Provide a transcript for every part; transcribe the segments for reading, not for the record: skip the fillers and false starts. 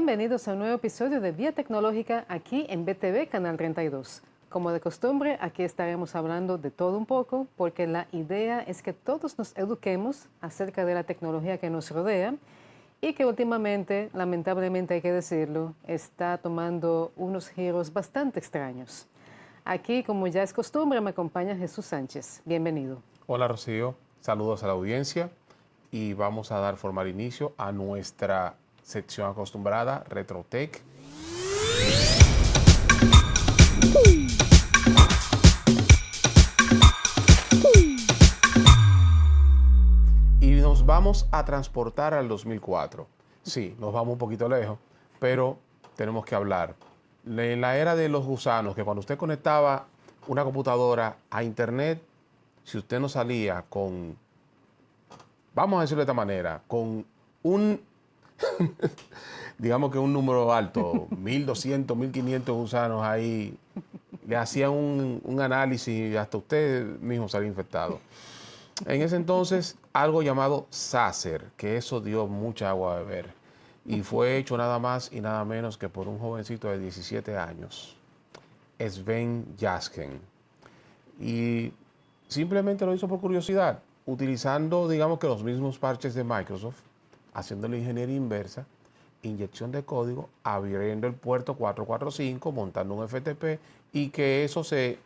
Bienvenidos a un nuevo episodio de Vía Tecnológica aquí en BTV Canal 32. Como de costumbre, aquí estaremos hablando de todo un poco, porque la idea es que todos nos eduquemos acerca de la tecnología que nos rodea y que últimamente, lamentablemente hay que decirlo, está tomando unos giros bastante extraños. Aquí, como ya es costumbre, me acompaña Jesús Sánchez. Bienvenido. Hola Rocío, saludos a la audiencia y vamos a dar formal inicio a nuestra sección acostumbrada, RetroTech. Y nos vamos a transportar al 2004. Sí, nos vamos un poquito lejos, pero tenemos que hablar. En la era de los gusanos, que cuando usted conectaba una computadora a internet, si usted no salía con, vamos a decirlo de esta manera, con un, digamos que un número alto, 1200, 1500 gusanos ahí, le hacían un análisis y hasta usted mismo salía infectado. En ese entonces, algo llamado Sacer, que eso dio mucha agua a beber. Y fue hecho nada más y nada menos que por un jovencito de 17 años, Sven Jasken. Y simplemente lo hizo por curiosidad, utilizando, digamos que los mismos parches de Microsoft, haciendo la ingeniería inversa, inyección de código, abriendo el puerto 445, montando un FTP y que eso se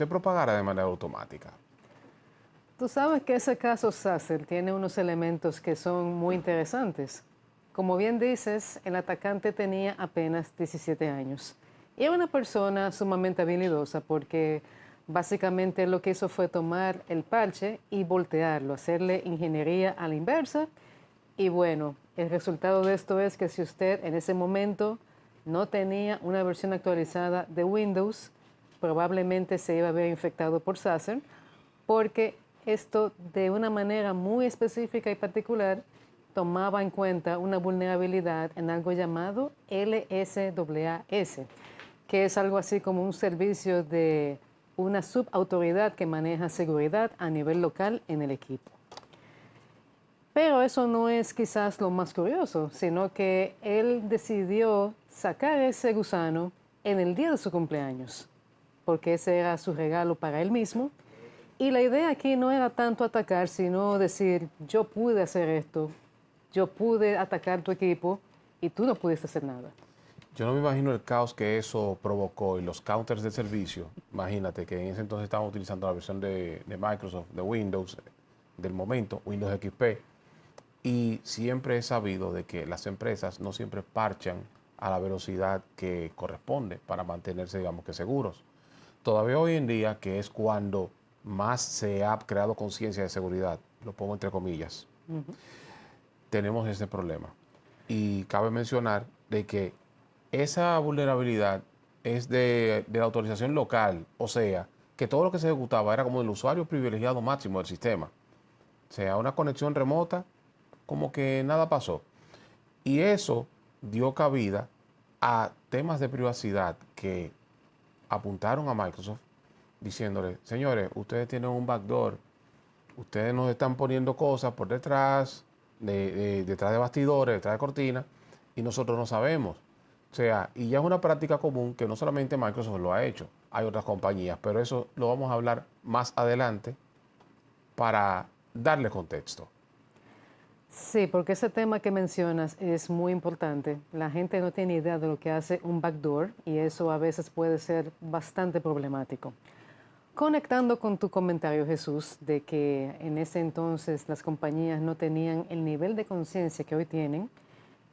propagara de manera automática. Tú sabes que ese caso Sacer tiene unos elementos que son muy interesantes. Como bien dices, el atacante tenía apenas 17 años. Y era una persona sumamente habilidosa porque básicamente lo que hizo fue tomar el parche y voltearlo, hacerle ingeniería a la inversa. Y bueno, el resultado de esto es que si usted en ese momento no tenía una versión actualizada de Windows, probablemente se iba a ver infectado por Sacer, porque esto de una manera muy específica y particular tomaba en cuenta una vulnerabilidad en algo llamado LSAAS, que es algo así como un servicio de una subautoridad que maneja seguridad a nivel local en el equipo. Pero eso no es quizás lo más curioso, sino que él decidió sacar ese gusano en el día de su cumpleaños, porque ese era su regalo para él mismo. Y la idea aquí no era tanto atacar, sino decir, yo pude hacer esto, yo pude atacar tu equipo y tú no pudiste hacer nada. Yo no me imagino el caos que eso provocó y los counters de servicio. Imagínate que en ese entonces estaban utilizando la versión de Microsoft, de Windows, del momento, Windows XP. Y siempre he sabido de que las empresas no siempre parchan a la velocidad que corresponde para mantenerse, digamos que seguros. Todavía hoy en día, que es cuando más se ha creado conciencia de seguridad, lo pongo entre comillas, tenemos ese problema. Y cabe mencionar de que esa vulnerabilidad es de la autorización local, o sea, que todo lo que se ejecutaba era como el usuario privilegiado máximo del sistema. O sea, una conexión remota, como que nada pasó. Y eso dio cabida a temas de privacidad que apuntaron a Microsoft diciéndole, señores, ustedes tienen un backdoor, ustedes nos están poniendo cosas por detrás, detrás de bastidores, detrás de cortinas, y nosotros no sabemos. O sea, y ya es una práctica común que no solamente Microsoft lo ha hecho, hay otras compañías, pero eso lo vamos a hablar más adelante para darle contexto. Sí, porque ese tema que mencionas es muy importante. La gente no tiene idea de lo que hace un backdoor y eso a veces puede ser bastante problemático. Conectando con tu comentario, Jesús, de que en ese entonces las compañías no tenían el nivel de conciencia que hoy tienen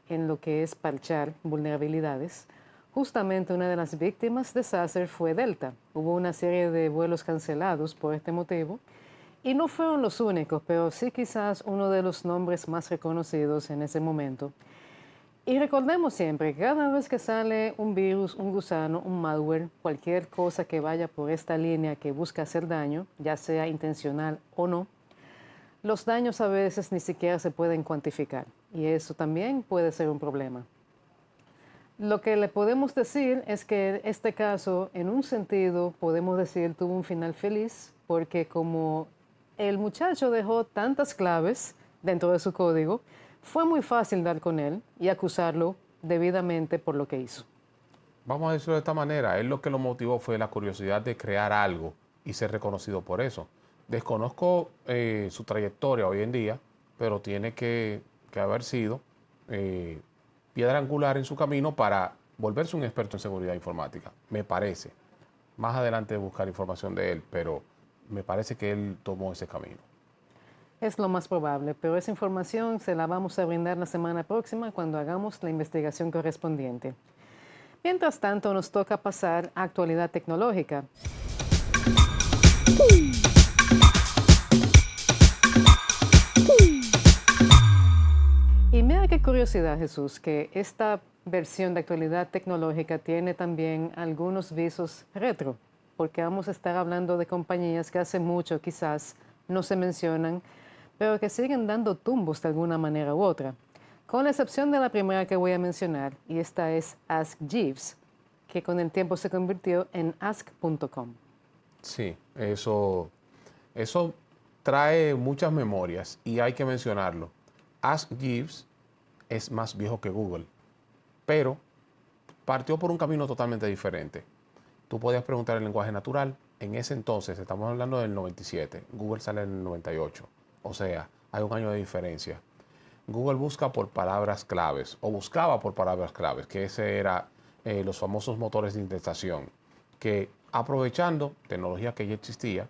en lo que es parchar vulnerabilidades, justamente una de las víctimas de Sacer fue Delta. Hubo una serie de vuelos cancelados por este motivo y no fueron los únicos, pero sí quizás uno de los nombres más reconocidos en ese momento. Y recordemos siempre, cada vez que sale un virus, un gusano, un malware, cualquier cosa que vaya por esta línea que busca hacer daño, ya sea intencional o no, los daños a veces ni siquiera se pueden cuantificar y eso también puede ser un problema. Lo que le podemos decir es que este caso, en un sentido, podemos decir, tuvo un final feliz porque como el muchacho dejó tantas claves dentro de su código, fue muy fácil dar con él y acusarlo debidamente por lo que hizo. Vamos a decirlo de esta manera, él lo que lo motivó fue la curiosidad de crear algo y ser reconocido por eso. Desconozco su trayectoria hoy en día, pero tiene que haber sido piedra angular en su camino para volverse un experto en seguridad informática, me parece. Más adelante buscar información de él, pero me parece que él tomó ese camino. Es lo más probable, pero esa información se la vamos a brindar la semana próxima cuando hagamos la investigación correspondiente. Mientras tanto, nos toca pasar a actualidad tecnológica. Y mira qué curiosidad, Jesús, que esta versión de actualidad tecnológica tiene también algunos visos retro, porque vamos a estar hablando de compañías que hace mucho quizás no se mencionan, pero que siguen dando tumbos de alguna manera u otra, con la excepción de la primera que voy a mencionar, y esta es Ask Jeeves, que con el tiempo se convirtió en ask.com. Sí, eso trae muchas memorias y hay que mencionarlo. Ask Jeeves es más viejo que Google, pero partió por un camino totalmente diferente. Tú podías preguntar en lenguaje natural. En ese entonces, estamos hablando del 97, Google sale en el 98, o sea, hay un año de diferencia. Google busca por palabras claves, o buscaba por palabras claves, que ese era los famosos motores de indexación, que aprovechando tecnología que ya existía,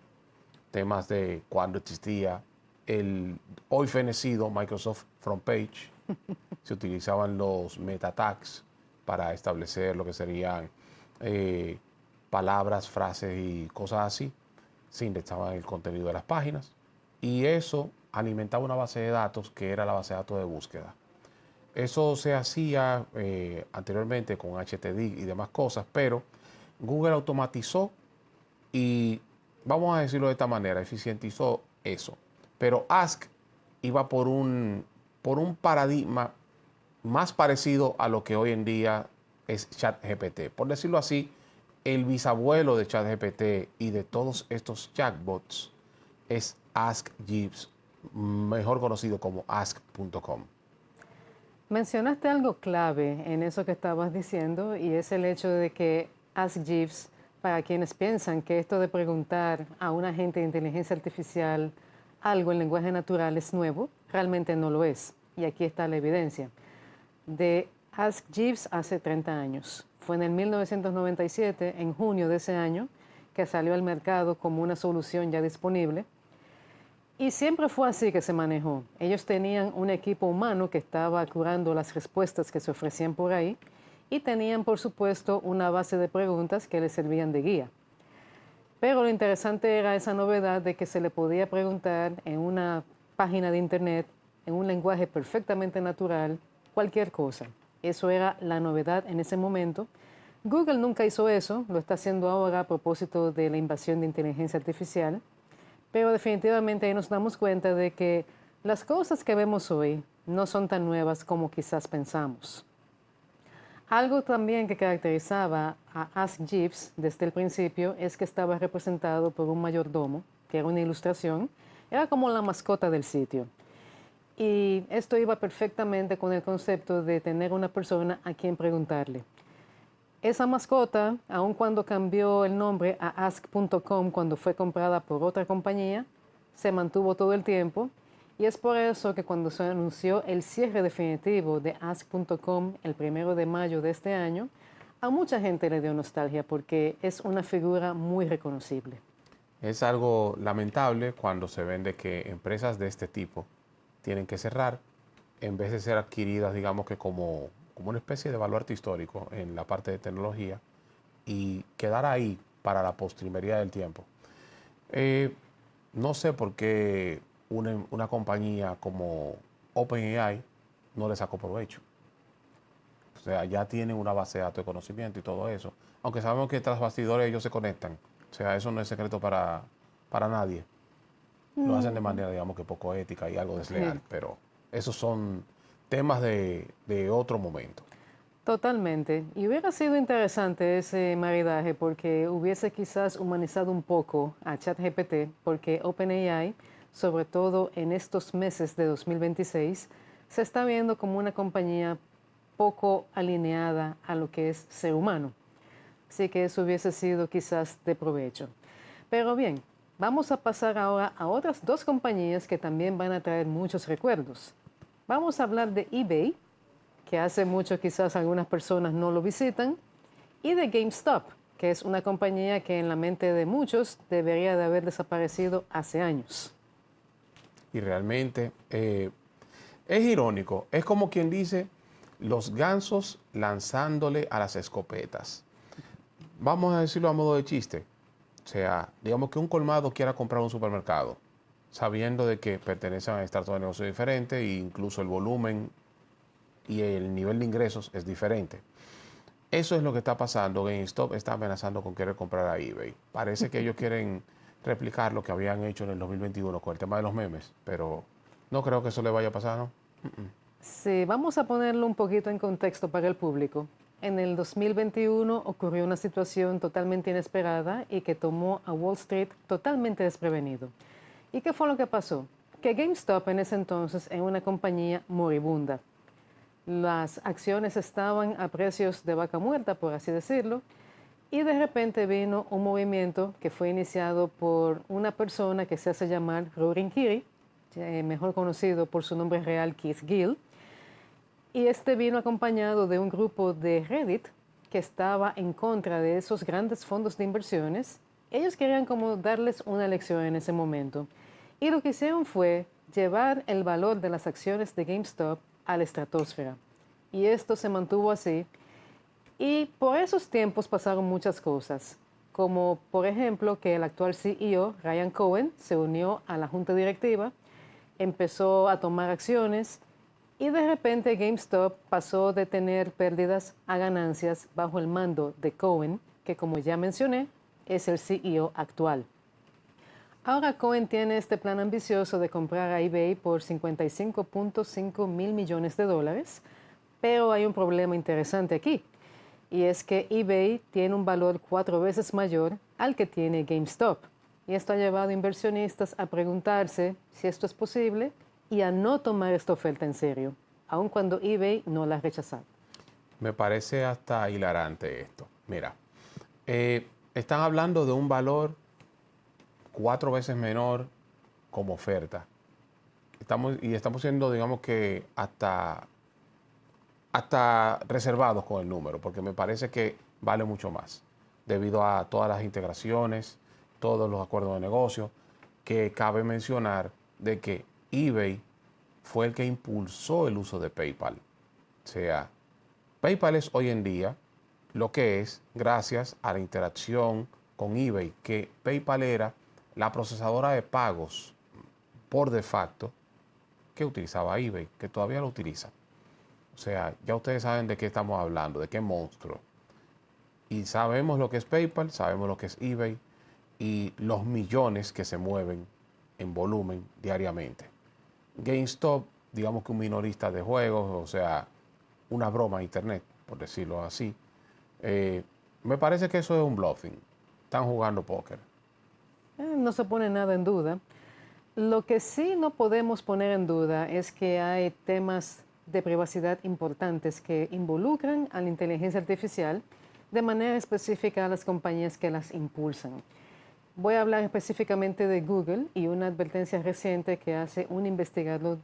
temas de cuando existía el hoy fenecido Microsoft Front Page, se utilizaban los meta tags para establecer lo que serían palabras, frases y cosas así, se indexaban el contenido de las páginas y eso alimentaba una base de datos que era la base de datos de búsqueda. Eso se hacía anteriormente con HTTP y demás cosas, pero Google automatizó y, vamos a decirlo de esta manera, eficientizó eso. Pero Ask iba por un paradigma más parecido a lo que hoy en día es ChatGPT. Por decirlo así, el bisabuelo de ChatGPT y de todos estos chatbots es Ask Jeeves, mejor conocido como ask.com. Mencionaste algo clave en eso que estabas diciendo y es el hecho de que Ask Jeeves, para quienes piensan que esto de preguntar a un agente de inteligencia artificial algo en lenguaje natural es nuevo, realmente no lo es. Y aquí está la evidencia. De Ask Jeeves hace 30 años. Fue en el 1997, en junio de ese año, que salió al mercado como una solución ya disponible. Y siempre fue así que se manejó. Ellos tenían un equipo humano que estaba curando las respuestas que se ofrecían por ahí y tenían, por supuesto, una base de preguntas que les servían de guía. Pero lo interesante era esa novedad de que se le podía preguntar en una página de internet, en un lenguaje perfectamente natural, cualquier cosa. Eso era la novedad en ese momento. Google nunca hizo eso, lo está haciendo ahora a propósito de la invasión de inteligencia artificial. Pero definitivamente ahí nos damos cuenta de que las cosas que vemos hoy no son tan nuevas como quizás pensamos. Algo también que caracterizaba a Ask Jeeves desde el principio es que estaba representado por un mayordomo, que era una ilustración, era como la mascota del sitio. Y esto iba perfectamente con el concepto de tener una persona a quien preguntarle. Esa mascota, aun cuando cambió el nombre a ask.com cuando fue comprada por otra compañía, se mantuvo todo el tiempo y es por eso que cuando se anunció el cierre definitivo de ask.com el 1 de mayo de este año, a mucha gente le dio nostalgia porque es una figura muy reconocible. Es algo lamentable cuando se ven de que empresas de este tipo tienen que cerrar en vez de ser adquiridas, digamos que como una especie de baluarte histórico en la parte de tecnología y quedar ahí para la postrimería del tiempo. No sé por qué una compañía como OpenAI no le sacó provecho. O sea, ya tienen una base de datos de conocimiento y todo eso. Aunque sabemos que tras bastidores ellos se conectan. O sea, eso no es secreto para nadie. Lo hacen de manera, digamos que poco ética y algo desleal. Pero esos son temas de otro momento. Totalmente. Y hubiera sido interesante ese maridaje porque hubiese quizás humanizado un poco a ChatGPT, porque OpenAI, sobre todo en estos meses de 2026, se está viendo como una compañía poco alineada a lo que es ser humano. Así que eso hubiese sido quizás de provecho. Pero bien, vamos a pasar ahora a otras dos compañías que también van a traer muchos recuerdos. Vamos a hablar de eBay, que hace mucho quizás algunas personas no lo visitan, y de GameStop, que es una compañía que en la mente de muchos debería de haber desaparecido hace años. Y realmente es irónico, es como quien dice los gansos lanzándole a las escopetas. Vamos a decirlo a modo de chiste. O sea, digamos que un colmado quiera comprar un supermercado, sabiendo de que pertenecen a estratos de negocio diferentes e incluso el volumen y el nivel de ingresos es diferente. Eso es lo que está pasando. GameStop está amenazando con querer comprar a eBay. Parece que ellos quieren replicar lo que habían hecho en el 2021 con el tema de los memes, pero no creo que eso le vaya a pasar, ¿no? Sí, vamos a ponerlo un poquito en contexto para el público. En el 2021 ocurrió una situación totalmente inesperada y que tomó a Wall Street totalmente desprevenido. ¿Y qué fue lo que pasó? Que GameStop en ese entonces era una compañía moribunda. Las acciones estaban a precios de vaca muerta, por así decirlo, y de repente vino un movimiento que fue iniciado por una persona que se hace llamar Roaring Kitty, mejor conocido por su nombre real Keith Gill, y este vino acompañado de un grupo de Reddit que estaba en contra de esos grandes fondos de inversiones. Ellos querían como darles una lección en ese momento. Y lo que hicieron fue llevar el valor de las acciones de GameStop a la estratosfera. Y esto se mantuvo así. Y por esos tiempos pasaron muchas cosas, como por ejemplo que el actual CEO, Ryan Cohen, se unió a la junta directiva, empezó a tomar acciones y de repente GameStop pasó de tener pérdidas a ganancias bajo el mando de Cohen, que como ya mencioné, es el CEO actual. Ahora Cohen tiene este plan ambicioso de comprar a eBay por 55.5 mil millones de dólares, pero hay un problema interesante aquí, y es que eBay tiene un valor 4 veces mayor al que tiene GameStop. Y esto ha llevado a inversionistas a preguntarse si esto es posible y a no tomar esta oferta en serio, aun cuando eBay no la ha rechazado. Me parece hasta hilarante esto. Mira, están hablando de un valor 4 veces menor como oferta. Estamos siendo, digamos que, hasta reservados con el número, porque me parece que vale mucho más, debido a todas las integraciones, todos los acuerdos de negocio, que cabe mencionar de que eBay fue el que impulsó el uso de PayPal. O sea, PayPal es hoy en día lo que es gracias a la interacción con eBay, que PayPal era la procesadora de pagos por de facto que utilizaba eBay, que todavía lo utiliza. O sea, ya ustedes saben de qué estamos hablando, de qué monstruo. Y sabemos lo que es PayPal, sabemos lo que es eBay y los millones que se mueven en volumen diariamente. GameStop, digamos que un minorista de juegos, o sea, una broma a internet, por decirlo así. Me parece que eso es un bluffing. Están jugando póker. No se pone nada en duda. Lo que sí no podemos poner en duda es que hay temas de privacidad importantes que involucran a la inteligencia artificial, de manera específica a las compañías que las impulsan. Voy a hablar específicamente de Google y una advertencia reciente que hace un investigador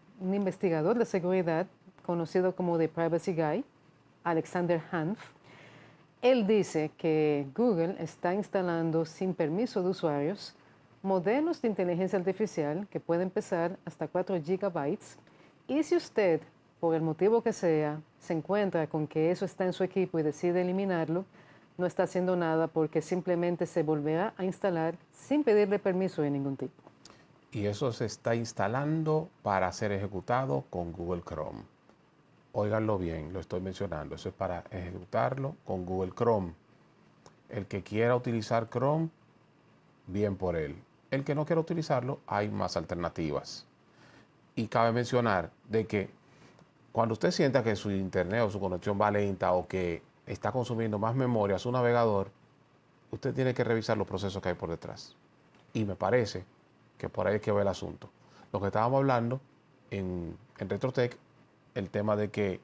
de seguridad conocido como The Privacy Guy, Alexander Hanf. Él dice que Google está instalando sin permiso de usuarios modelos de inteligencia artificial que pueden pesar hasta 4 gigabytes, y si usted, por el motivo que sea, se encuentra con que eso está en su equipo y decide eliminarlo, no está haciendo nada porque simplemente se volverá a instalar sin pedirle permiso de ningún tipo. Y eso se está instalando para ser ejecutado con Google Chrome. Óiganlo bien, lo estoy mencionando. Eso es para ejecutarlo con Google Chrome. El que quiera utilizar Chrome, bien por él. El que no quiera utilizarlo, hay más alternativas. Y cabe mencionar de que cuando usted sienta que su internet o su conexión va lenta o que está consumiendo más memoria su navegador, usted tiene que revisar los procesos que hay por detrás. Y me parece que por ahí es que va el asunto. Lo que estábamos hablando en Retrotech, el tema de que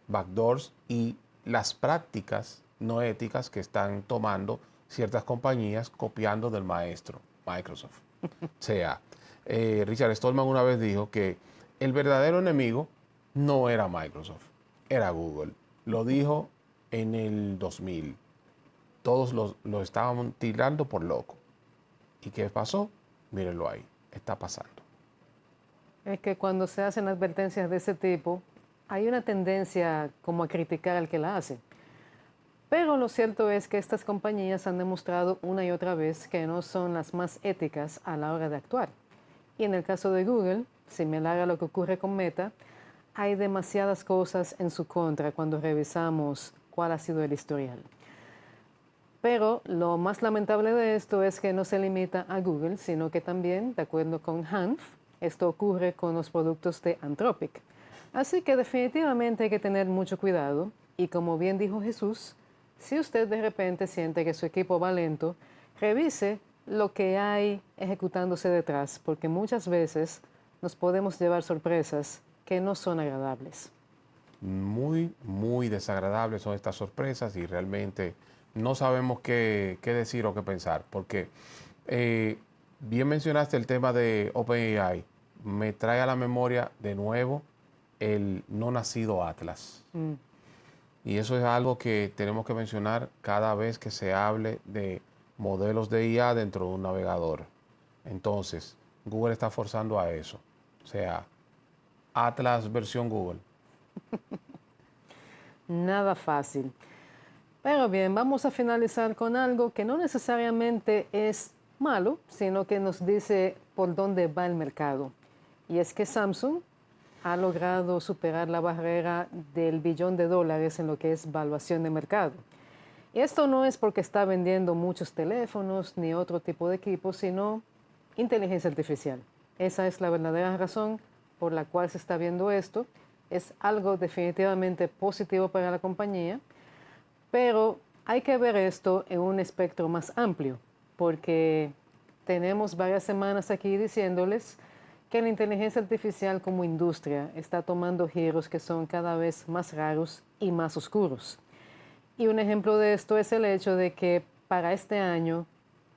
backdoors y las prácticas no éticas que están tomando ciertas compañías copiando del maestro, Microsoft. O sea, Richard Stallman una vez dijo que el verdadero enemigo no era Microsoft, era Google. Lo dijo en el 2000. Todos lo estaban tirando por loco. ¿Y qué pasó? Mírenlo ahí, está pasando. Es que cuando se hacen advertencias de ese tipo, hay una tendencia como a criticar al que la hace. Pero lo cierto es que estas compañías han demostrado una y otra vez que no son las más éticas a la hora de actuar. Y en el caso de Google, similar a lo que ocurre con Meta, hay demasiadas cosas en su contra cuando revisamos cuál ha sido el historial. Pero lo más lamentable de esto es que no se limita a Google, sino que también, de acuerdo con Hanf, esto ocurre con los productos de Anthropic. Así que definitivamente hay que tener mucho cuidado y como bien dijo Jesús, si usted de repente siente que su equipo va lento, revise lo que hay ejecutándose detrás, porque muchas veces nos podemos llevar sorpresas que no son agradables. Muy, muy desagradables son estas sorpresas y realmente no sabemos qué decir o qué pensar, porque bien mencionaste el tema de OpenAI, me trae a la memoria de nuevo el no nacido Atlas. Y eso es algo que tenemos que mencionar cada vez que se hable de modelos de IA dentro de un navegador. Entonces, Google está forzando a eso. O sea, Atlas versión Google. Nada fácil. Pero bien, vamos a finalizar con algo que no necesariamente es malo, sino que nos dice por dónde va el mercado. Y es que Samsung ha logrado superar la barrera del billón de dólares en lo que es valuación de mercado. Y esto no es porque está vendiendo muchos teléfonos ni otro tipo de equipos, sino inteligencia artificial. Esa es la verdadera razón por la cual se está viendo esto. Es algo definitivamente positivo para la compañía, pero hay que ver esto en un espectro más amplio, porque tenemos varias semanas aquí diciéndoles que la inteligencia artificial como industria está tomando giros que son cada vez más raros y más oscuros. Y un ejemplo de esto es el hecho de que para este año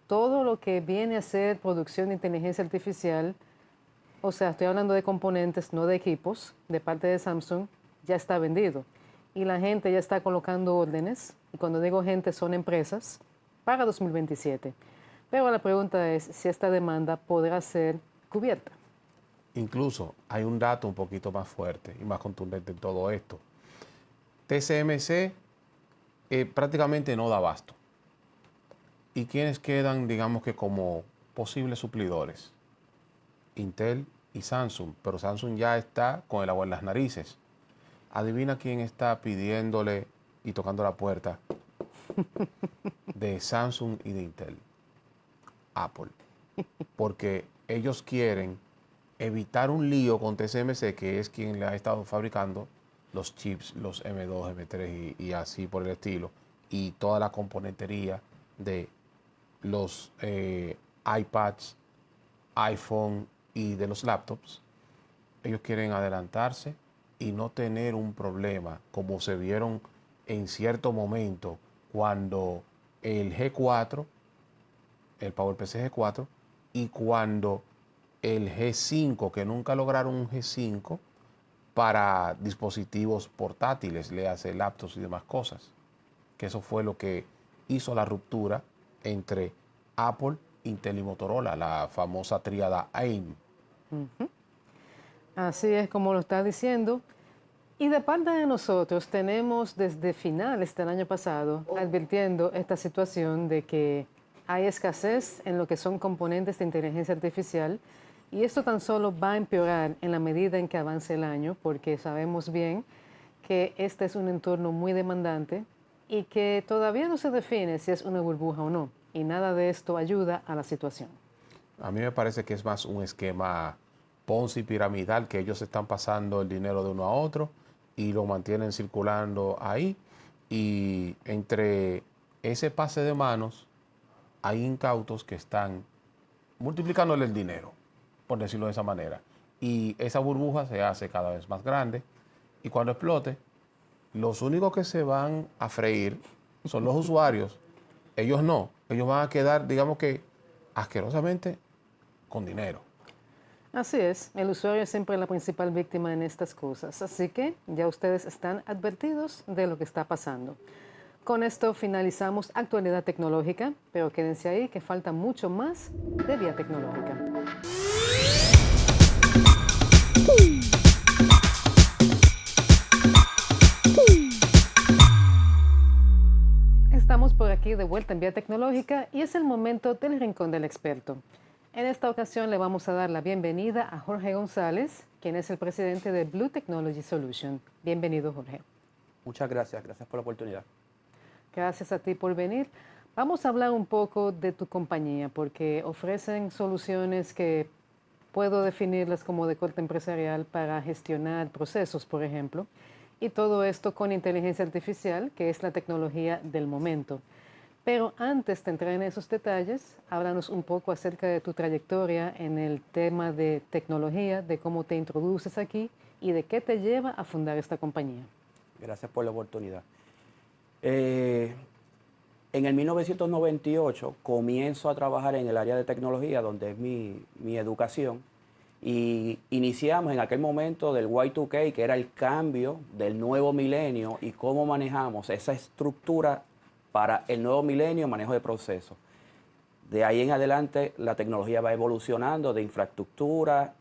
todo lo que viene a ser producción de inteligencia artificial, o sea, estoy hablando de componentes, no de equipos, de parte de Samsung, ya está vendido. Y la gente ya está colocando órdenes, y cuando digo gente son empresas, para 2027. Pero la pregunta es si esta demanda podrá ser cubierta. Incluso hay un dato un poquito más fuerte y más contundente en todo esto. TSMC prácticamente no da abasto. ¿Y quiénes quedan, digamos que como posibles suplidores? Intel y Samsung, pero Samsung ya está con el agua en las narices. Adivina quién está pidiéndole y tocando la puerta de Samsung y de Intel. Apple. Porque ellos quieren evitar un lío con TSMC, que es quien le ha estado fabricando los chips, los M2, M3 y así por el estilo, y toda la componentería de los iPads, iPhone y de los laptops. Ellos quieren adelantarse y no tener un problema como se vieron en cierto momento cuando el G4, el PowerPC G4, y cuando el G5, que nunca lograron un G5 para dispositivos portátiles, le hace laptops y demás cosas. Que eso fue lo que hizo la ruptura entre Apple, Intel y Motorola, la famosa tríada AIM. Así es como lo está diciendo. Y de parte de nosotros tenemos desde finales del año pasado advirtiendo esta situación de que hay escasez en lo que son componentes de inteligencia artificial y esto tan solo va a empeorar en la medida en que avance el año porque sabemos bien que este es un entorno muy demandante y que todavía no se define si es una burbuja o no y nada de esto ayuda a la situación. A mí me parece que es más un esquema Ponzi piramidal, que ellos están pasando el dinero de uno a otro y lo mantienen circulando ahí. Y entre ese pase de manos hay incautos que están multiplicándole el dinero, por decirlo de esa manera. Y esa burbuja se hace cada vez más grande y cuando explote, los únicos que se van a freír son los usuarios. Ellos no. Ellos van a quedar, digamos que, asquerosamente con dinero. Así es, el usuario es siempre la principal víctima en estas cosas, así que ya ustedes están advertidos de lo que está pasando. Con esto finalizamos actualidad tecnológica, pero quédense ahí que falta mucho más de Vía Tecnológica. Estamos por aquí de vuelta en Vía Tecnológica y es el momento del Rincón del Experto. En esta ocasión le vamos a dar la bienvenida a Jorge González, quien es el presidente de Blue Technology Solution. Bienvenido, Jorge. Muchas gracias, gracias por la oportunidad. Gracias a ti por venir. Vamos a hablar un poco de tu compañía, porque ofrecen soluciones que puedo definirlas como de corte empresarial para gestionar procesos, por ejemplo, y todo esto con inteligencia artificial, que es la tecnología del momento. Pero antes de entrar en esos detalles, háblanos un poco acerca de tu trayectoria en el tema de tecnología, de cómo te introduces aquí y de qué te lleva a fundar esta compañía. Gracias por la oportunidad. En el 1998 comienzo a trabajar en el área de tecnología, donde es mi educación, y iniciamos en aquel momento del Y2K, que era el cambio del nuevo milenio y cómo manejamos esa estructura para el nuevo milenio, manejo de procesos. De ahí en adelante la tecnología va evolucionando de infraestructura,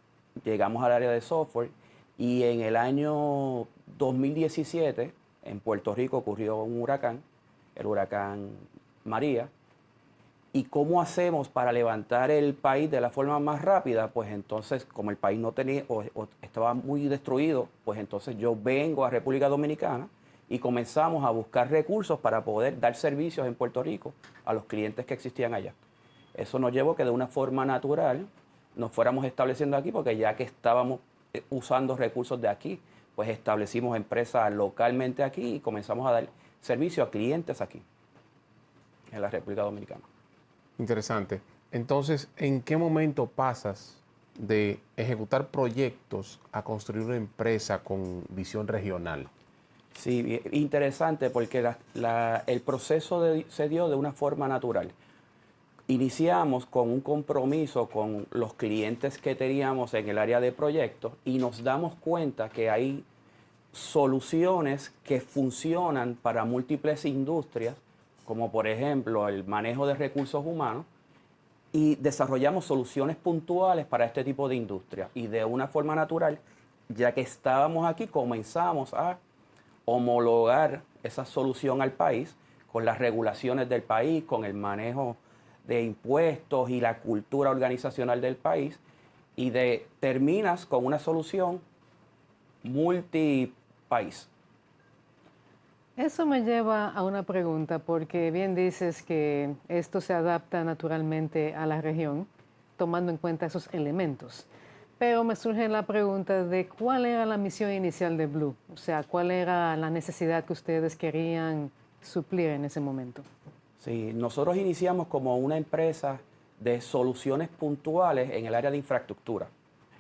llegamos al área de software y en el año 2017 en Puerto Rico ocurrió un huracán, el huracán María. ¿Y cómo hacemos para levantar el país de la forma más rápida? Pues entonces, como el país no tenía o estaba muy destruido, pues entonces yo vengo a República Dominicana y comenzamos a buscar recursos para poder dar servicios en Puerto Rico a los clientes que existían allá. Eso nos llevó que de una forma natural nos fuéramos estableciendo aquí, porque ya que estábamos usando recursos de aquí, pues establecimos empresas localmente aquí y comenzamos a dar servicio a clientes aquí, en la República Dominicana. Interesante. Entonces, ¿en qué momento pasas de ejecutar proyectos a construir una empresa con visión regional? Sí, interesante porque el proceso se dio de una forma natural. Iniciamos con un compromiso con los clientes que teníamos en el área de proyectos y nos damos cuenta que hay soluciones que funcionan para múltiples industrias, como por ejemplo el manejo de recursos humanos, y desarrollamos soluciones puntuales para este tipo de industria. Y de una forma natural, ya que estábamos aquí, comenzamos a homologar esa solución al país con las regulaciones del país, con el manejo de impuestos y la cultura organizacional del país, y terminas con una solución multipaís. Eso me lleva a una pregunta, porque bien dices que esto se adapta naturalmente a la región, tomando en cuenta esos elementos. Pero me surge la pregunta de cuál era la misión inicial de Blue, o sea, cuál era la necesidad que ustedes querían suplir en ese momento. Sí, nosotros iniciamos como una empresa de soluciones puntuales en el área de infraestructura.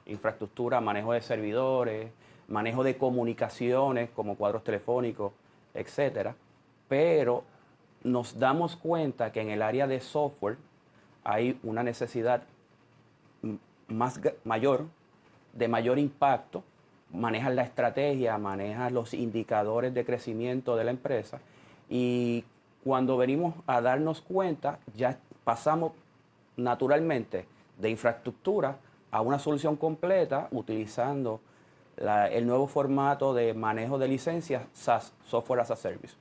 Infraestructura, manejo de servidores, manejo de comunicaciones como cuadros telefónicos, etcétera. Pero nos damos cuenta que en el área de software hay una necesidad mayor, de mayor impacto. Manejas la estrategia, manejas los indicadores de crecimiento de la empresa, y cuando venimos a darnos cuenta, ya pasamos naturalmente de infraestructura a una solución completa utilizando el nuevo formato de manejo de licencias SaaS, Software as a Service.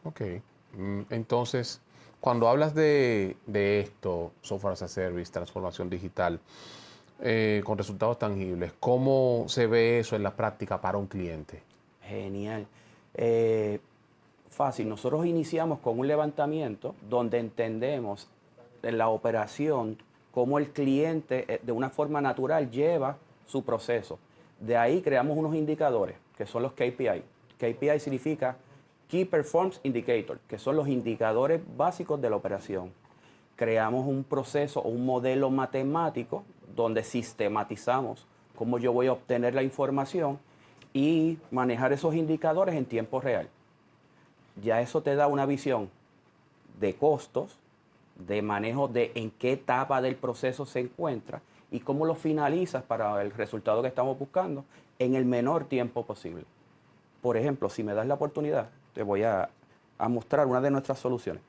Ok. Entonces, cuando hablas de esto, Software as a Service, transformación digital, con resultados tangibles, ¿cómo se ve eso en la práctica para un cliente? Genial. Fácil. Nosotros iniciamos con un levantamiento donde entendemos en la operación cómo el cliente de una forma natural lleva su proceso. De ahí creamos unos indicadores que son los KPI. KPI significa Key Performance Indicator, que son los indicadores básicos de la operación. Creamos un proceso o un modelo matemático donde sistematizamos cómo yo voy a obtener la información y manejar esos indicadores en tiempo real. Ya eso te da una visión de costos, de manejo de en qué etapa del proceso se encuentra y cómo lo finalizas para el resultado que estamos buscando en el menor tiempo posible. Por ejemplo, si me das la oportunidad, te voy a mostrar una de nuestras soluciones.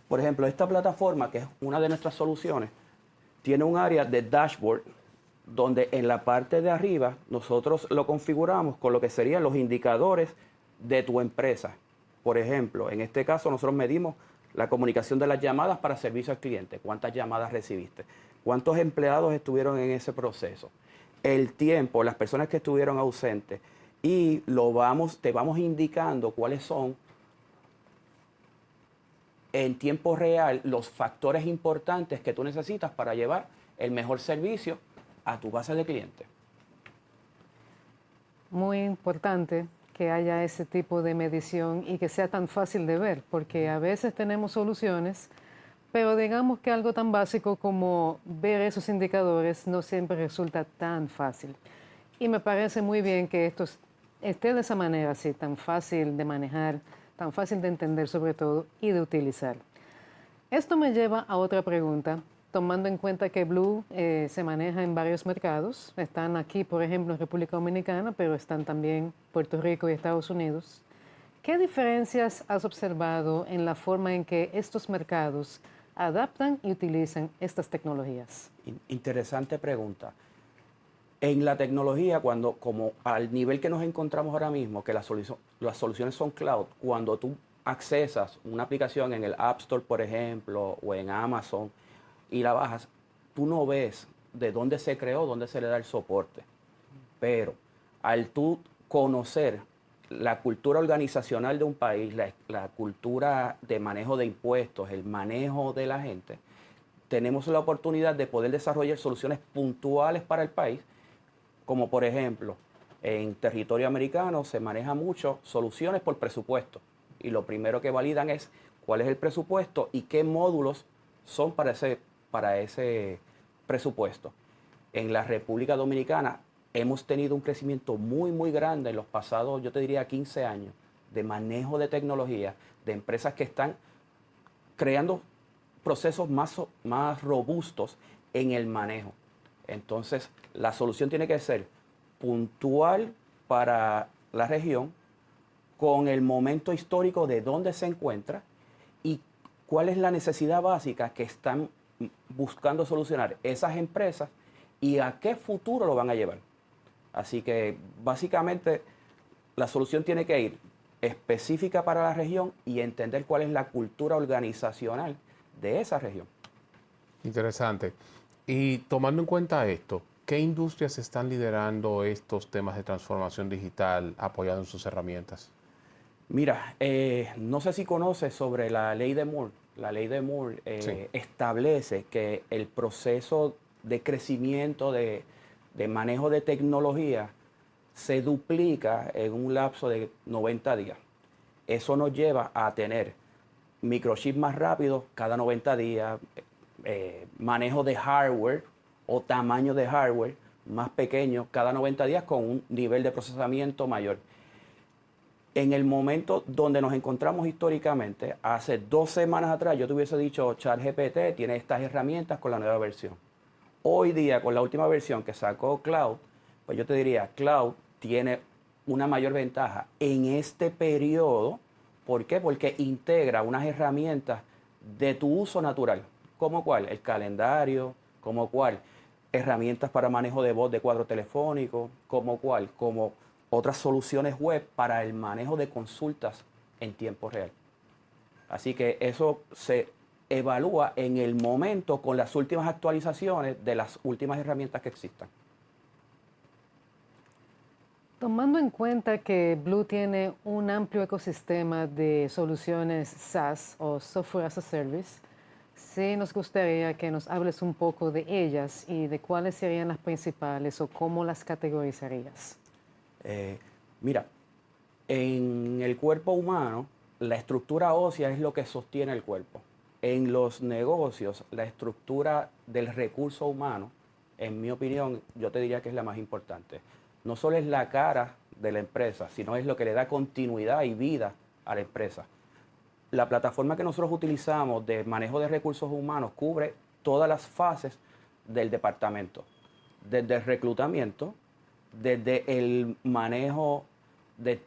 Por ejemplo, esta plataforma, que es una de nuestras soluciones, tiene un área de dashboard donde en la parte de arriba nosotros lo configuramos con lo que serían los indicadores de tu empresa. Por ejemplo, en este caso nosotros medimos la comunicación de las llamadas para servicio al cliente. ¿Cuántas llamadas recibiste? ¿Cuántos empleados estuvieron en ese proceso? El tiempo, las personas que estuvieron ausentes. Y te vamos indicando cuáles son en tiempo real los factores importantes que tú necesitas para llevar el mejor servicio a tu base de clientes. Muy importante que haya ese tipo de medición y que sea tan fácil de ver, porque a veces tenemos soluciones, pero digamos que algo tan básico como ver esos indicadores no siempre resulta tan fácil. Y me parece muy bien que esto esté de esa manera, así, tan fácil de manejar, tan fácil de entender sobre todo y de utilizar. Esto me lleva a otra pregunta, tomando en cuenta que Blue se maneja en varios mercados. Están aquí, por ejemplo, en República Dominicana, pero están también Puerto Rico y Estados Unidos. ¿Qué diferencias has observado en la forma en que estos mercados adaptan y utilizan estas tecnologías? Interesante pregunta. En la tecnología, como al nivel que nos encontramos ahora mismo, que las soluciones son cloud, cuando tú accesas una aplicación en el App Store, por ejemplo, o en Amazon, y la bajas, tú no ves de dónde se creó, dónde se le da el soporte. Pero al tú conocer la cultura organizacional de un país, la cultura de manejo de impuestos, el manejo de la gente, tenemos la oportunidad de poder desarrollar soluciones puntuales para el país, como por ejemplo, en territorio americano se maneja mucho soluciones por presupuesto. Y lo primero que validan es cuál es el presupuesto y qué módulos son para ese presupuesto. En la República Dominicana hemos tenido un crecimiento muy, muy grande en los pasados, yo te diría, 15 años de manejo de tecnología, de empresas que están creando procesos más robustos en el manejo. Entonces, la solución tiene que ser puntual para la región, con el momento histórico de dónde se encuentra y cuál es la necesidad básica que están buscando solucionar esas empresas y a qué futuro lo van a llevar. Así que básicamente la solución tiene que ir específica para la región y entender cuál es la cultura organizacional de esa región. Interesante. Y tomando en cuenta esto, ¿qué industrias están liderando estos temas de transformación digital apoyando en sus herramientas? Mira, no sé si conoces sobre la ley de Moore. La ley de Moore Sí. establece que el proceso de crecimiento de manejo de tecnología se duplica en un lapso de 90 días. Eso nos lleva a tener microchips más rápidos cada 90 días, manejo de hardware o tamaño de hardware más pequeño cada 90 días con un nivel de procesamiento mayor. En el momento donde nos encontramos históricamente, hace 2 semanas atrás yo te hubiese dicho ChatGPT tiene estas herramientas con la nueva versión. Hoy día, con la última versión que sacó Cloud, pues yo te diría, Cloud tiene una mayor ventaja en este periodo. ¿Por qué? Porque integra unas herramientas de tu uso natural. ¿Cómo cuál? El calendario, ¿cómo cuál? Herramientas para manejo de voz de cuadro telefónico, ¿cómo cuál? Como otras soluciones web para el manejo de consultas en tiempo real. Así que eso se evalúa en el momento con las últimas actualizaciones de las últimas herramientas que existan. Tomando en cuenta que Blue tiene un amplio ecosistema de soluciones SaaS o Software as a Service, sí nos gustaría que nos hables un poco de ellas y de cuáles serían las principales o cómo las categorizarías. Mira, en el cuerpo humano, la estructura ósea es lo que sostiene el cuerpo. En los negocios, la estructura del recurso humano, en mi opinión, yo te diría que es la más importante. No solo es la cara de la empresa, sino es lo que le da continuidad y vida a la empresa. La plataforma que nosotros utilizamos de manejo de recursos humanos cubre todas las fases del departamento, desde el reclutamiento, desde el manejo de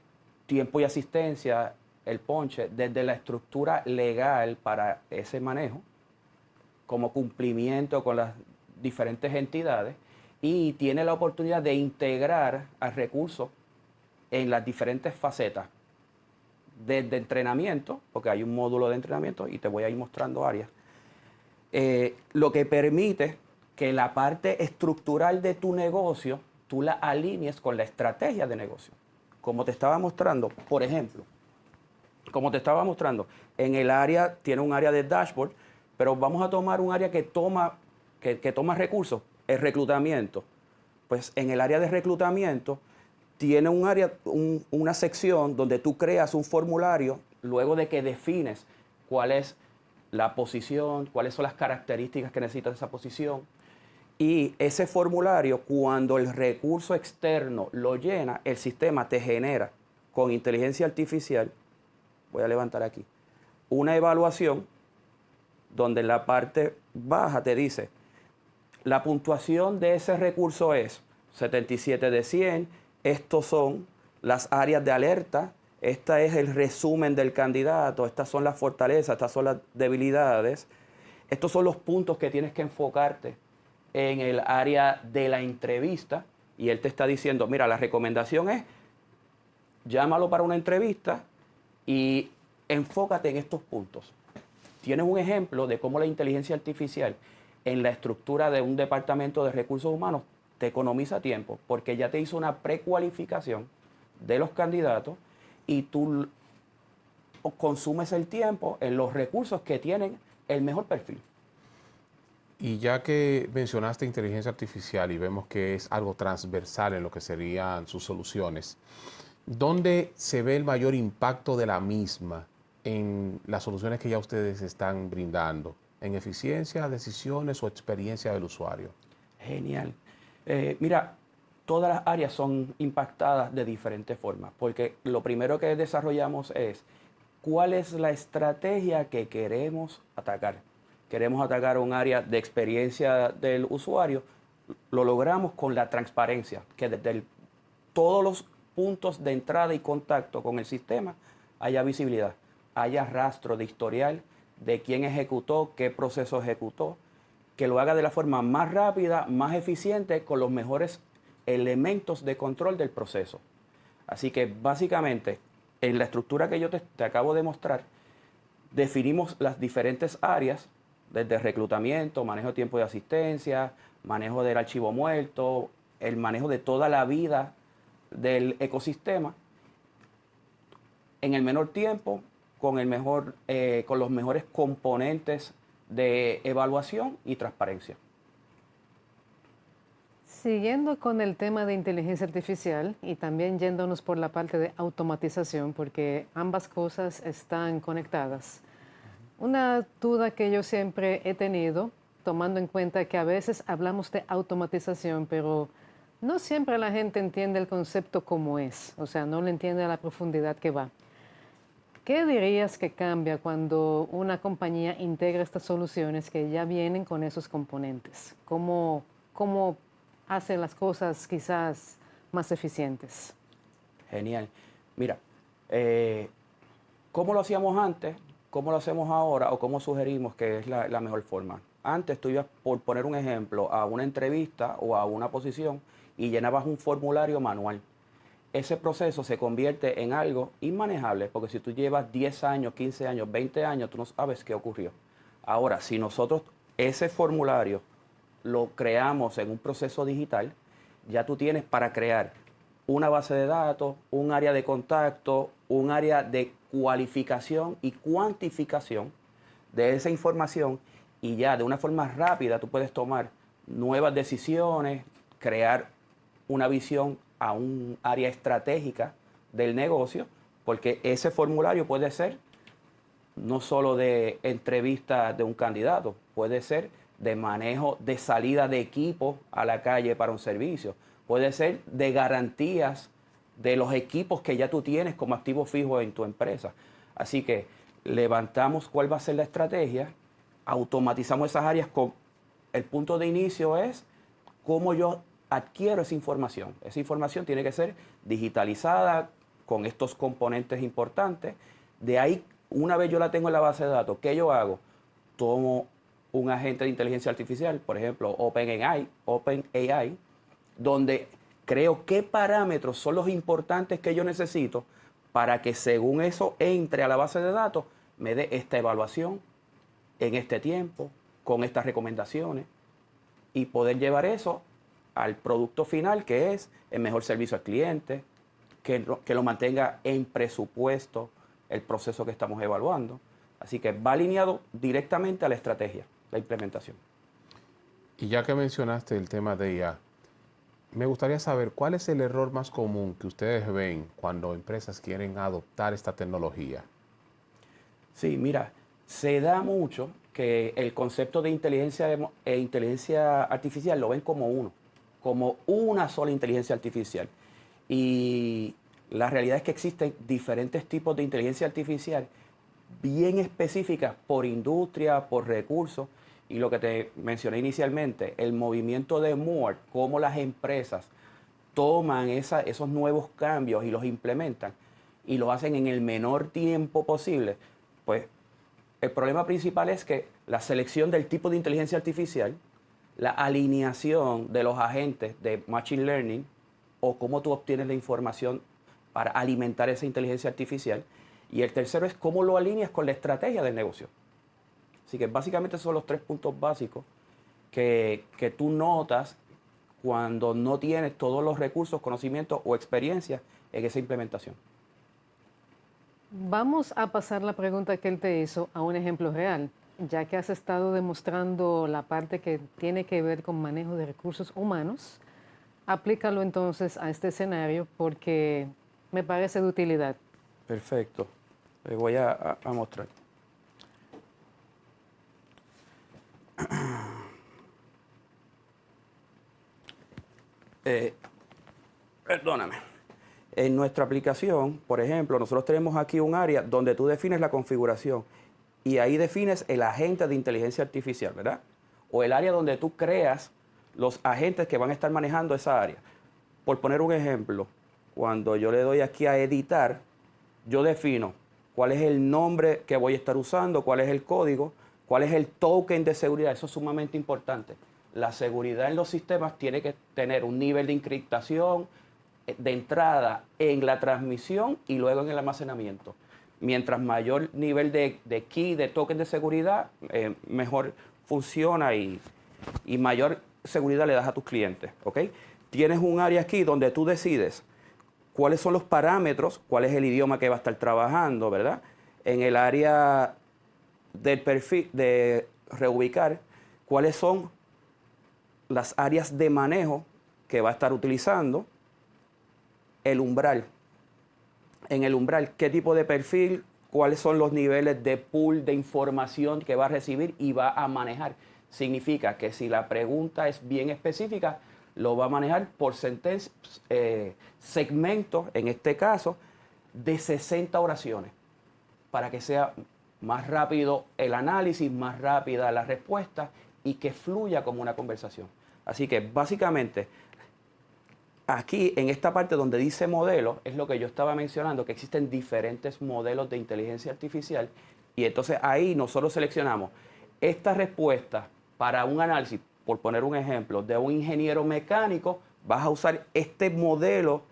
tiempo y asistencia, el ponche, desde la estructura legal para ese manejo, como cumplimiento con las diferentes entidades, y tiene la oportunidad de integrar al recurso en las diferentes facetas, desde entrenamiento, porque hay un módulo de entrenamiento y te voy a ir mostrando áreas, lo que permite que la parte estructural de tu negocio tú la alinees con la estrategia de negocio. Como te estaba mostrando, por ejemplo, en el área, tiene un área de dashboard, pero vamos a tomar un área que toma recursos, el reclutamiento. Pues en el área de reclutamiento tiene un área, una sección donde tú creas un formulario luego de que defines cuál es la posición, cuáles son las características que necesita esa posición. Y ese formulario, cuando el recurso externo lo llena, el sistema te genera con inteligencia artificial, voy a levantar aquí, una evaluación donde en la parte baja te dice, la puntuación de ese recurso es 77 de 100, estos son las áreas de alerta, este es el resumen del candidato, estas son las fortalezas, estas son las debilidades, estos son los puntos que tienes que enfocarte en el área de la entrevista, y él te está diciendo, mira, la recomendación es, llámalo para una entrevista y enfócate en estos puntos. Tienes un ejemplo de cómo la inteligencia artificial en la estructura de un departamento de recursos humanos te economiza tiempo, porque ya te hizo una precualificación de los candidatos y tú consumes el tiempo en los recursos que tienen el mejor perfil. Y ya que mencionaste inteligencia artificial y vemos que es algo transversal en lo que serían sus soluciones, ¿dónde se ve el mayor impacto de la misma en las soluciones que ya ustedes están brindando? ¿En eficiencia, decisiones o experiencia del usuario? Genial. Mira, todas las áreas son impactadas de diferentes formas, porque lo primero que desarrollamos es cuál es la estrategia que queremos atacar. Queremos atacar un área de experiencia del usuario, lo logramos con la transparencia, que desde todos los puntos de entrada y contacto con el sistema haya visibilidad, haya rastro de historial de quién ejecutó, qué proceso ejecutó, que lo haga de la forma más rápida, más eficiente, con los mejores elementos de control del proceso. Así que básicamente, en la estructura que yo te acabo de mostrar, definimos las diferentes áreas, desde reclutamiento, manejo de tiempo de asistencia, manejo del archivo muerto, el manejo de toda la vida del ecosistema, en el menor tiempo, con los mejores componentes de evaluación y transparencia. Siguiendo con el tema de inteligencia artificial y también yéndonos por la parte de automatización, porque ambas cosas están conectadas. Una duda que yo siempre he tenido, tomando en cuenta que a veces hablamos de automatización, pero no siempre la gente entiende el concepto como es, o sea, no lo entiende a la profundidad que va. ¿Qué dirías que cambia cuando una compañía integra estas soluciones que ya vienen con esos componentes? ¿Cómo hace las cosas quizás más eficientes? Genial. Mira, ¿cómo lo hacíamos antes? ¿Cómo lo hacemos ahora? ¿O cómo sugerimos que es la mejor forma? Antes tú ibas, por poner un ejemplo, a una entrevista o a una posición y llenabas un formulario manual. Ese proceso se convierte en algo inmanejable, porque si tú llevas 10 años, 15 años, 20 años, tú no sabes qué ocurrió. Ahora, si nosotros ese formulario lo creamos en un proceso digital, ya tú tienes para crear una base de datos, un área de contacto, un área de cualificación y cuantificación de esa información, y ya de una forma rápida tú puedes tomar nuevas decisiones, crear una visión a un área estratégica del negocio, porque ese formulario puede ser no solo de entrevista de un candidato, puede ser de manejo de salida de equipo a la calle para un servicio, puede ser de garantías de los equipos que ya tú tienes como activo fijo en tu empresa. Así que levantamos cuál va a ser la estrategia, automatizamos esas áreas. El punto de inicio es cómo yo adquiero esa información. Esa información tiene que ser digitalizada con estos componentes importantes. De ahí, una vez yo la tengo en la base de datos, ¿qué yo hago? Tomo un agente de inteligencia artificial, por ejemplo, OpenAI, donde creo qué parámetros son los importantes que yo necesito para que según eso entre a la base de datos, me dé esta evaluación en este tiempo, con estas recomendaciones, y poder llevar eso al producto final, que es el mejor servicio al cliente, que lo mantenga en presupuesto el proceso que estamos evaluando. Así que va alineado directamente a la estrategia, la implementación. Y ya que mencionaste el tema de IA, me gustaría saber cuál es el error más común que ustedes ven cuando empresas quieren adoptar esta tecnología. Sí, mira, se da mucho que el concepto de inteligencia artificial lo ven como una sola inteligencia artificial. Y la realidad es que existen diferentes tipos de inteligencia artificial bien específicas por industria, por recursos. Y lo que te mencioné inicialmente, el movimiento de Moore, cómo las empresas toman esos nuevos cambios y los implementan y lo hacen en el menor tiempo posible, pues el problema principal es que la selección del tipo de inteligencia artificial, la alineación de los agentes de Machine Learning o cómo tú obtienes la información para alimentar esa inteligencia artificial. Y el tercero es cómo lo alineas con la estrategia del negocio. Así que básicamente son los 3 puntos básicos que tú notas cuando no tienes todos los recursos, conocimientos o experiencia en esa implementación. Vamos a pasar la pregunta que él te hizo a un ejemplo real, ya que has estado demostrando la parte que tiene que ver con manejo de recursos humanos. Aplícalo entonces a este escenario porque me parece de utilidad. Perfecto. Les voy a mostrar. Perdóname. En nuestra aplicación, por ejemplo, nosotros tenemos aquí un área donde tú defines la configuración y ahí defines el agente de inteligencia artificial, ¿verdad? O el área donde tú creas los agentes que van a estar manejando esa área. Por poner un ejemplo, cuando yo le doy aquí a editar, yo defino cuál es el nombre que voy a estar usando, cuál es el código, cuál es el token de seguridad. Eso es sumamente importante. La seguridad en los sistemas tiene que tener un nivel de encriptación de entrada en la transmisión y luego en el almacenamiento. Mientras mayor nivel de key, de token de seguridad, mejor funciona y mayor seguridad le das a tus clientes, ¿ok? Tienes un área aquí donde tú decides cuáles son los parámetros, cuál es el idioma que va a estar trabajando, ¿verdad? En el área del perfil, de reubicar, cuáles son las áreas de manejo que va a estar utilizando, el umbral. En el umbral, qué tipo de perfil, cuáles son los niveles de pool de información que va a recibir y va a manejar. Significa que si la pregunta es bien específica, lo va a manejar por segmentos, en este caso, de 60 oraciones, para que sea más rápido el análisis, más rápida la respuesta y que fluya como una conversación. Así que básicamente, aquí en esta parte donde dice modelo, es lo que yo estaba mencionando, que existen diferentes modelos de inteligencia artificial y entonces ahí nosotros seleccionamos esta respuesta para un análisis, por poner un ejemplo, de un ingeniero mecánico, vas a usar este modelo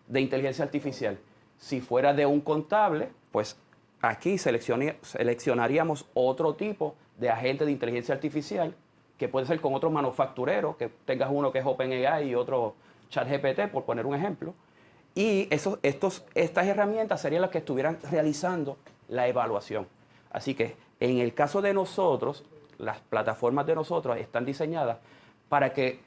de inteligencia artificial. Si fuera de un contable, pues aquí seleccionaríamos otro tipo de agente de inteligencia artificial, que puede ser con otro manufacturero, que tengas uno que es OpenAI y otro ChatGPT, por poner un ejemplo. Y estas herramientas serían las que estuvieran realizando la evaluación. Así que en el caso de nosotros, las plataformas de nosotros están diseñadas para que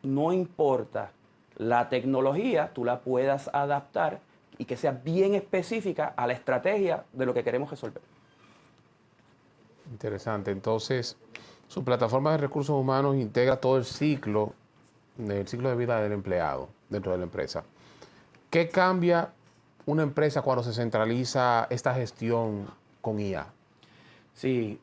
no importa la tecnología, tú la puedas adaptar y que sea bien específica a la estrategia de lo que queremos resolver. Interesante. Entonces, su plataforma de recursos humanos integra todo el ciclo de vida del empleado dentro de la empresa. ¿Qué cambia una empresa cuando se centraliza esta gestión con IA? Sí,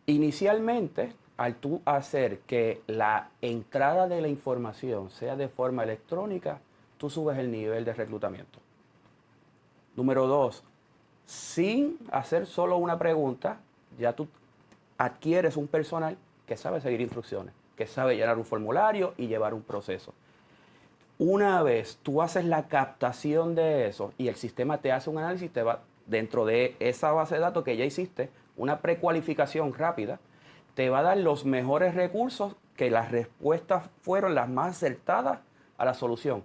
inicialmente, al tú hacer que la entrada de la información sea de forma electrónica, tú subes el nivel de reclutamiento. Número 2, sin hacer solo una pregunta, ya tú adquieres un personal que sabe seguir instrucciones, que sabe llenar un formulario y llevar un proceso. Una vez tú haces la captación de eso y el sistema te hace un análisis, te va dentro de esa base de datos que ya hiciste, una precualificación rápida, te va a dar los mejores recursos que las respuestas fueron las más acertadas a la solución.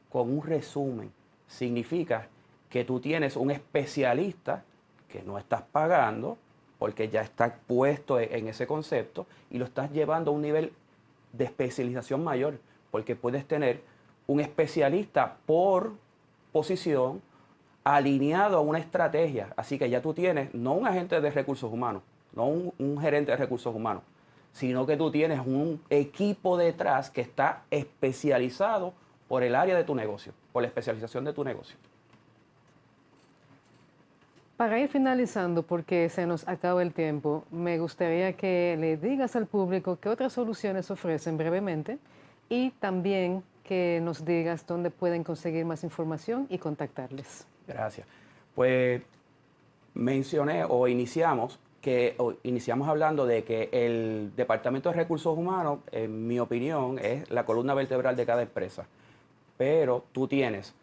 Con un resumen, significa que tú tienes un especialista que no estás pagando porque ya está puesto en ese concepto y lo estás llevando a un nivel de especialización mayor, porque puedes tener un especialista por posición alineado a una estrategia. Así que ya tú tienes no un agente de recursos humanos, no un gerente de recursos humanos, sino que tú tienes un equipo detrás que está especializado por el área de tu negocio, por la especialización de tu negocio. Para ir finalizando, porque se nos acaba el tiempo, me gustaría que le digas al público qué otras soluciones ofrecen brevemente y también que nos digas dónde pueden conseguir más información y contactarles. Gracias. Pues mencioné o iniciamos hablando de que el Departamento de Recursos Humanos, en mi opinión, es la columna vertebral de cada empresa. Pero tú tienes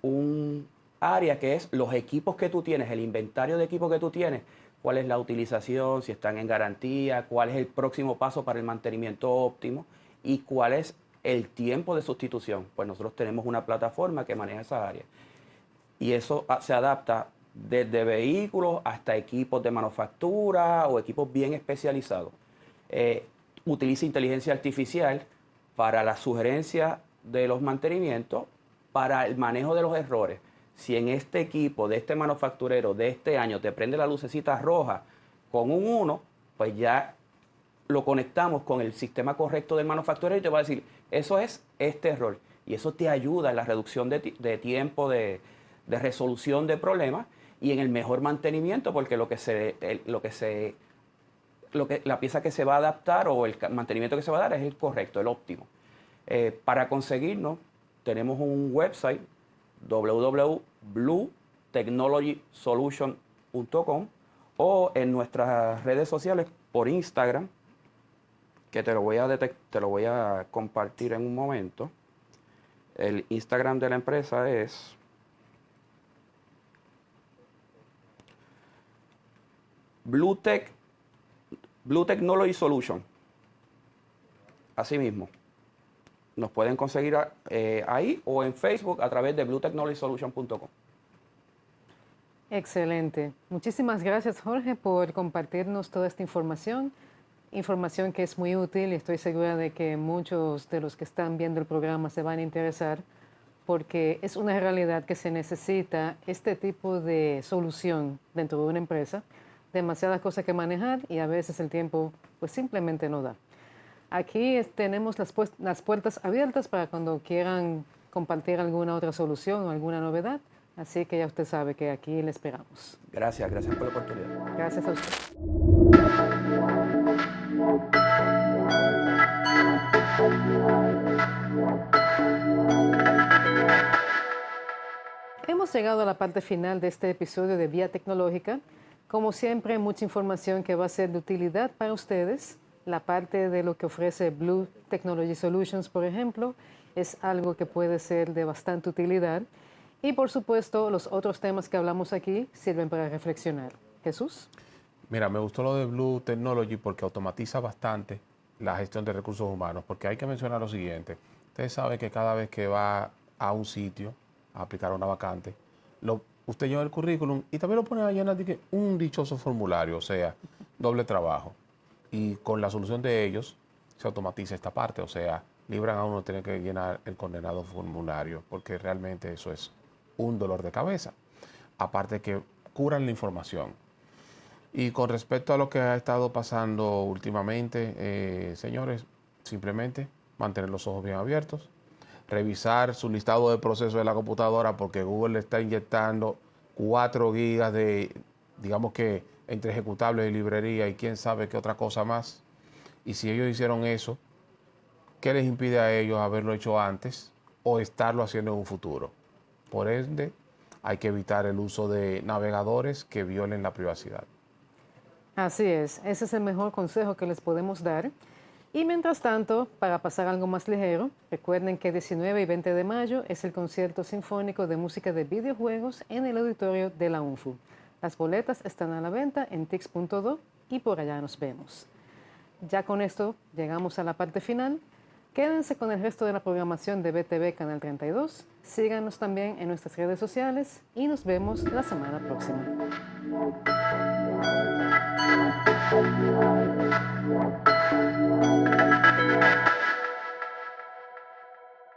un área que es los equipos que tú tienes, el inventario de equipos que tú tienes, cuál es la utilización, si están en garantía, cuál es el próximo paso para el mantenimiento óptimo y cuál es el tiempo de sustitución. Pues nosotros tenemos una plataforma que maneja esa área. Y eso se adapta desde vehículos hasta equipos de manufactura o equipos bien especializados. Utiliza inteligencia artificial para la sugerencia de los mantenimientos, para el manejo de los errores. Si en este equipo, de este manufacturero, de este año, te prende la lucecita roja con un 1, pues ya lo conectamos con el sistema correcto del manufacturero y te va a decir, eso es este error. Y eso te ayuda en la reducción de tiempo de resolución de problemas y en el mejor mantenimiento, porque la pieza que se va a adaptar o el mantenimiento que se va a dar es el correcto, el óptimo. Para conseguirnos, tenemos un website www.bluetechnologysolution.com o en nuestras redes sociales por Instagram, que te lo voy a compartir en un momento. El Instagram de la empresa es Blue Technology Solution. Así mismo. Nos pueden conseguir ahí o en Facebook a través de bluetechnologysolution.com. Excelente. Muchísimas gracias, Jorge, por compartirnos toda esta información. Información que es muy útil y estoy segura de que muchos de los que están viendo el programa se van a interesar porque es una realidad que se necesita este tipo de solución dentro de una empresa. Demasiadas cosas que manejar y a veces el tiempo pues simplemente no da. Aquí tenemos las puertas abiertas para cuando quieran compartir alguna otra solución o alguna novedad. Así que ya usted sabe que aquí le esperamos. Gracias por la oportunidad. Gracias a usted. Hemos llegado a la parte final de este episodio de Vía Tecnológica. Como siempre, mucha información que va a ser de utilidad para ustedes. La parte de lo que ofrece Blue Technology Solutions, por ejemplo, es algo que puede ser de bastante utilidad. Y por supuesto, los otros temas que hablamos aquí sirven para reflexionar. Jesús. Mira, me gustó lo de Blue Technology porque automatiza bastante la gestión de recursos humanos, porque hay que mencionar lo siguiente. Ustedes saben que cada vez que va a un sitio a aplicar una vacante, usted lleva el currículum y también lo pone a llenar un dichoso formulario, o sea, doble trabajo. Y con la solución de ellos se automatiza esta parte, o sea, libran a uno tener que llenar el condenado formulario, porque realmente eso es un dolor de cabeza. Aparte que curan la información. Y con respecto a lo que ha estado pasando últimamente, señores, simplemente mantener los ojos bien abiertos, revisar su listado de procesos de la computadora porque Google le está inyectando 4 gigas de, digamos que, entre ejecutables y librería y quién sabe qué otra cosa más. Y si ellos hicieron eso, ¿qué les impide a ellos haberlo hecho antes o estarlo haciendo en un futuro? Por ende, hay que evitar el uso de navegadores que violen la privacidad. Así es, ese es el mejor consejo que les podemos dar. Y mientras tanto, para pasar algo más ligero, recuerden que 19 y 20 de mayo es el concierto sinfónico de música de videojuegos en el auditorio de la UNFU. Las boletas están a la venta en tix.do y por allá nos vemos. Ya con esto llegamos a la parte final. Quédense con el resto de la programación de BTV Canal 32. Síganos también en nuestras redes sociales y nos vemos la semana próxima.